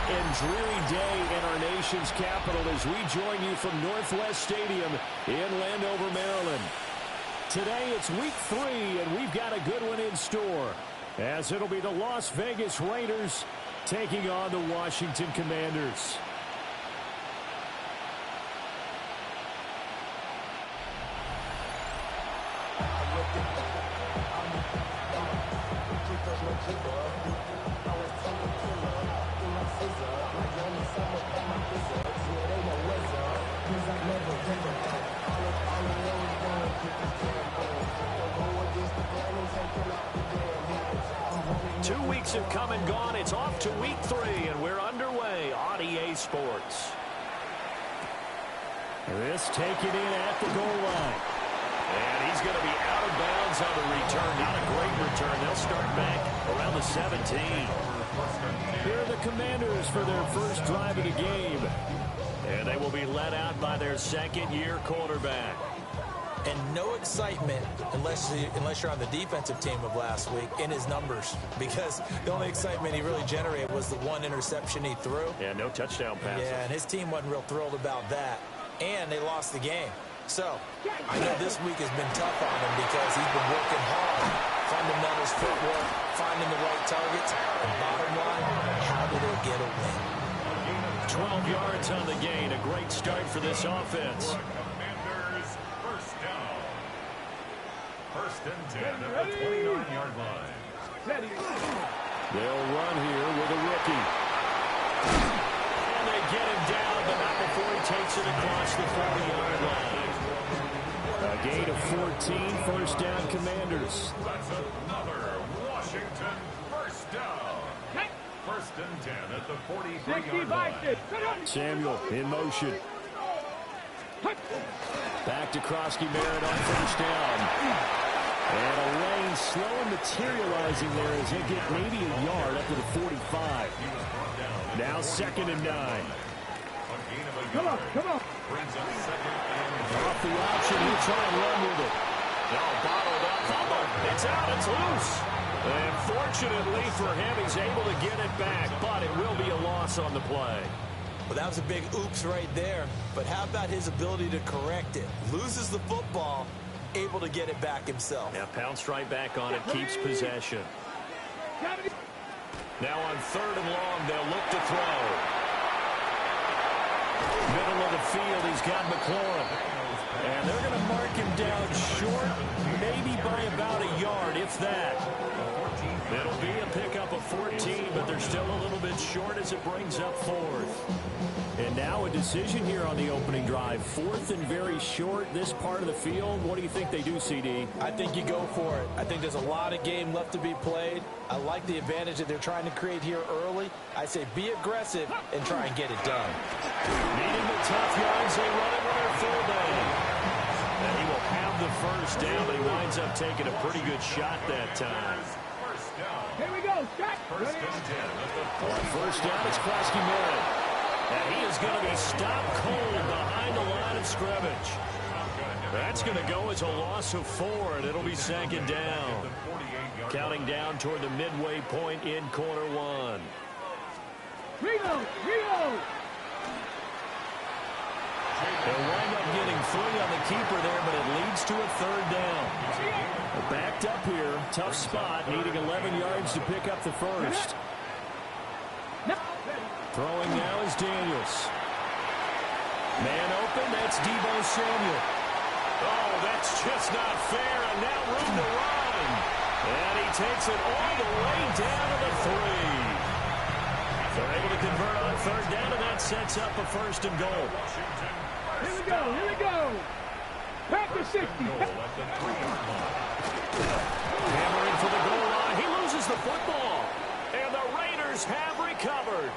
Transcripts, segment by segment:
and dreary day in our nation's capital as we join you from Northwest Stadium in Landover, Maryland. Today it's week 3, and we've got a good one in store, as it'll be the Las Vegas Raiders taking on the Washington Commanders. Two weeks have come and gone. It's off to week 3, and we're underway on EA Sports. This taken in at the goal line. And he's going to be out of bounds on the return. Not a great return. They'll start back around the 17. Here are the Commanders for their first drive of the game. And they will be led out by their second-year quarterback. And no excitement unless you're on the defensive team of last week in his numbers, because the only excitement he really generated was the one interception he threw. Yeah, no touchdown passes. Yeah, and his team wasn't real thrilled about that. And they lost the game. So I know this week has been tough on him because he's been working hard. Fundamentals, footwork, finding the right targets. And bottom line, how do they get a win? 12 yards on the gain. A great start for this offense. First and 10 at the 29-yard line. They'll run here with a rookie. And they get him down, but not before he takes it across the 40-yard line. A gain of 14, first down Commanders. That's another Washington first down. First and 10 at the 43-yard line. Samuel in motion. Back to Krosky-Merritt on first down. And a lane slow and materializing there as they get maybe a yard up to the 45. Now second and 9. Come on. Brings up second and Off the option, he'll try and run with it. Now bottled up, fumble. It's out, it's loose. And fortunately for him, he's able to get it back, but it will be a loss on the play. Well, that was a big oops right there. But how about his ability to correct it? Loses the football, able to get it back himself. Now pounced right back on it, keeps possession. Now on third and long, they'll look to throw. Middle of the field, he's got McLaurin. And they're going to mark him down short, maybe by about a yard, if that. It'll be a pickup of 14, but they're still a little bit short as it brings up fourth. And now a decision here on the opening drive. Fourth and very short, this part of the field. What do you think they do, CD? I think you go for it. I think there's a lot of game left to be played. I like the advantage that they're trying to create here early. I say be aggressive and try and get it done. Needing the tough yards, they run it with their fullback. And he will have the first down, but he winds up taking a pretty good shot that time. Here we go, Scott. first and 10 at the On first down, it's Krosky-Merritt. And he is going to be stopped cold behind the line of scrimmage. That's going to go as a loss of 4, and it'll be second down. Counting down toward the midway point in quarter 1. Rio. They'll wind up getting 3 on the keeper there, but it leads to a third down. They're backed up here. Tough spot, needing 11 yards to pick up the first. Throwing now is Daniels. Man open, that's Deebo Samuel. Oh, that's just not fair, and now room to run. And he takes it all the way down to the 3. They're able to convert on third down, and that sets up a first and goal. Here we go. Back to 60. Hammering for the goal line. He loses the football. And the Raiders have recovered.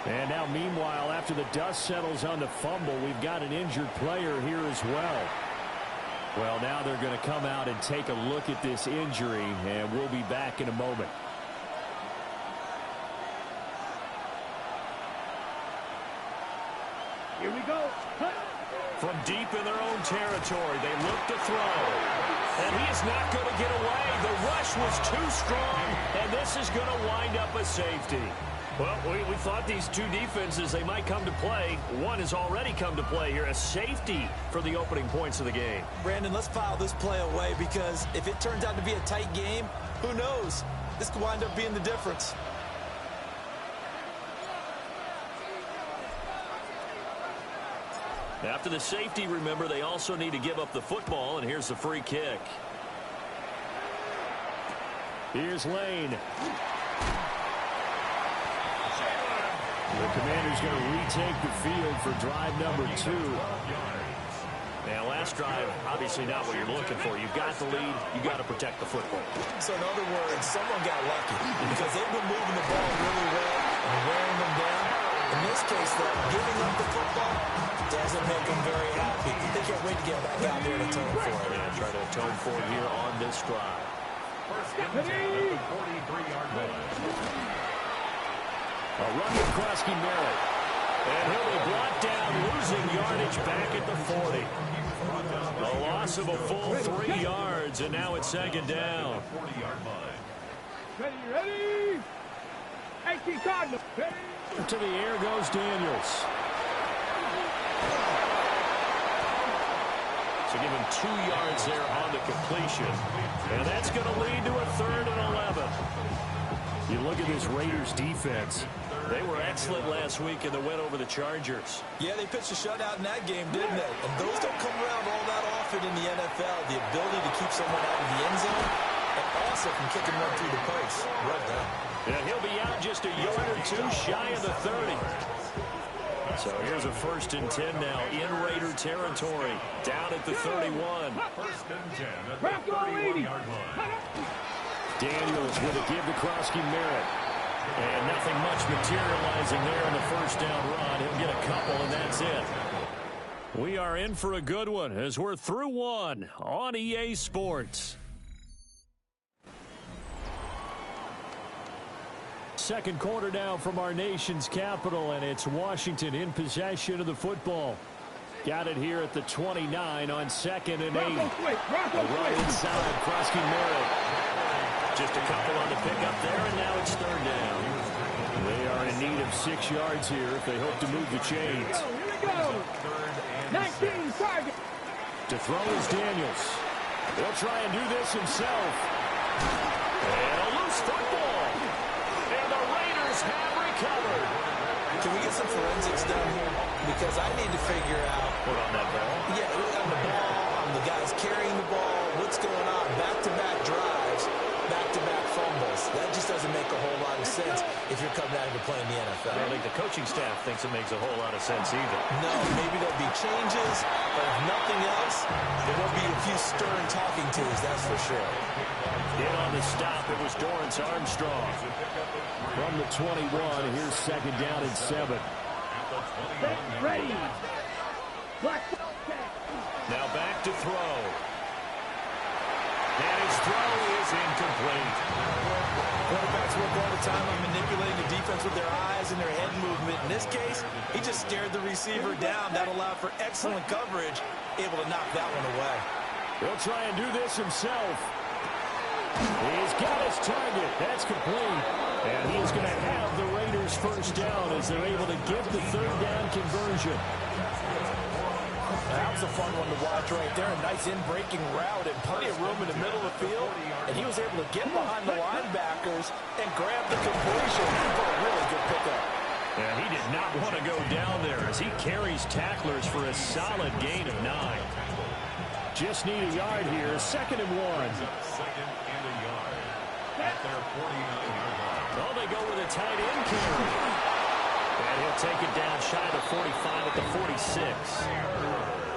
And now, meanwhile, after the dust settles on the fumble, we've got an injured player here as well. Well, now they're going to come out and take a look at this injury, and we'll be back in a moment. Here we go. From deep in their own territory, they look to throw. And he is not going to get away. The rush was too strong, and this is going to wind up a safety. Well, we thought these two defenses, they might come to play. One has already come to play here, a safety for the opening points of the game. Brandon, let's file this play away because if it turns out to be a tight game, who knows? This could wind up being the difference. After the safety, remember, they also need to give up the football, and here's the free kick. Here's Lane. The Commanders going to retake the field for drive number 2. Now, last drive, obviously not what you're looking for. You've got the lead. You've got to protect the football. So, in other words, someone got lucky because they've been moving the ball really well and wearing them down. In this case, though, giving up the football doesn't make them very happy. They can't wait to get back out there and atone for it. Yeah, try to atone for it here on this drive. First and 10 at the 43-yard line. A run to Krusky Merritt. And he'll be brought down, losing yardage back at the 40. A loss of a full 3 yards, and now it's second down. 40-yard line. Ready? 18 Cardinals. To the air goes Daniels. So give him 2 yards there on the completion. And that's going to lead to a 3rd and 11. You look at this Raiders defense. They were excellent last week in the win over the Chargers. Yeah, they pitched a shutout in that game, didn't they? And those don't come around all that often in the NFL. The ability to keep someone out of the end zone and also from kicking one through the post. Well done. Yeah, he'll be out just a yard or 2 shy of the 30. So here's a 1st and 10 now in Raider territory. Down at the 31. First and 10 at the 31-yard line. Daniels with a give to Krusky Merritt. And nothing much materializing there in the first down run. He'll get a couple, and that's it. We are in for a good one as we're through one on EA Sports. Second quarter now from our nation's capital, and it's Washington in possession of the football. Got it here at the 29 on 2nd and 8. A run inside, Krusky Merritt. Just a couple on the pickup there, and now it's 3rd down. They are in need of 6 yards here if they hope to move the chains. Here we go. 19 target. To throw is Daniels. He'll try and do this himself. And a loose football. And the Raiders have recovered. Can we get some forensics done here? Because I need to figure out. Put on that ball? Yeah, on the ball, on the guys carrying the ball, what's going on. Back-to-back drives, back-to-back fumbles. That just doesn't make a whole lot of sense if you're coming out to play in the NFL. I don't think the coaching staff thinks it makes a whole lot of sense either. No, maybe there'll be changes, but if nothing else, there will be a few stern talking tos, that's for sure. In on the stop, it was Dorrance Armstrong. From the 21, here's 2nd down and 7. Ready. Now back to throw. And his throw is incomplete. Quarterbacks work all the time on manipulating the defense with their eyes and their head movement. In this case, he just stared the receiver down. That allowed for excellent coverage, able to knock that one away. He'll try and do this himself. He's got his target. That's complete. And he's going to have the Raiders' 1st down as they're able to get the 3rd down conversion. That was a fun one to watch right there. A nice in-breaking route and plenty of room in the middle of the field. And he was able to get behind the linebackers and grab the completion for a really good pickup. And he did not want to go down there as he carries tacklers for a solid gain of 9. Just need a yard here. 2nd and 1. 2nd and a yard at their 49-yard line. Well, they go with a tight end carry. And he'll take it down shy of the 45 at the 46.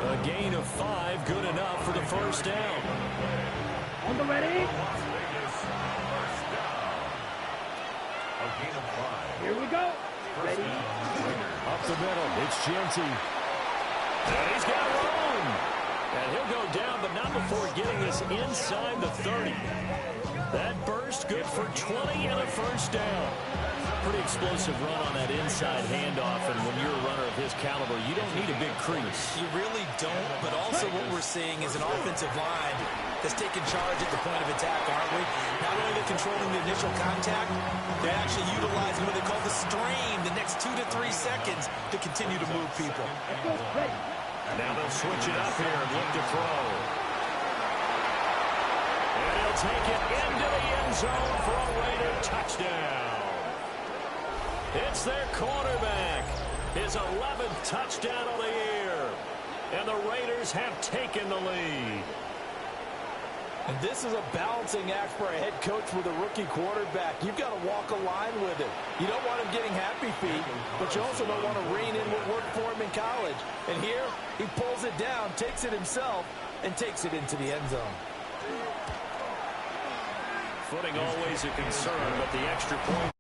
A gain of 5, good enough for the 1st down. On the ready. First down. A gain of 5. Here we go. Ready. Up the middle, it's Jency. And he's got room. And he'll go down, but not before getting this inside the 30. That burst good for 20 and a first down. Pretty explosive run on that inside handoff, and when you're a runner of his caliber, you don't need a big crease. You really don't, but also what we're seeing is an offensive line that's taking charge at the point of attack, aren't we? Not only are they controlling the initial contact, they're actually utilizing what they call the stream, the next 2 to 3 seconds to continue to move people. Now they'll switch it up here and look to throw. And he'll take it into the end zone for a Raider touchdown. It's their quarterback. His 11th touchdown of the year. And the Raiders have taken the lead. And this is a balancing act for a head coach with a rookie quarterback. You've got to walk a line with it. You don't want him getting happy feet, but you also don't want to rein in what worked for him in college. And here, he pulls it down, takes it himself, and takes it into the end zone. Footing always a concern, but the extra point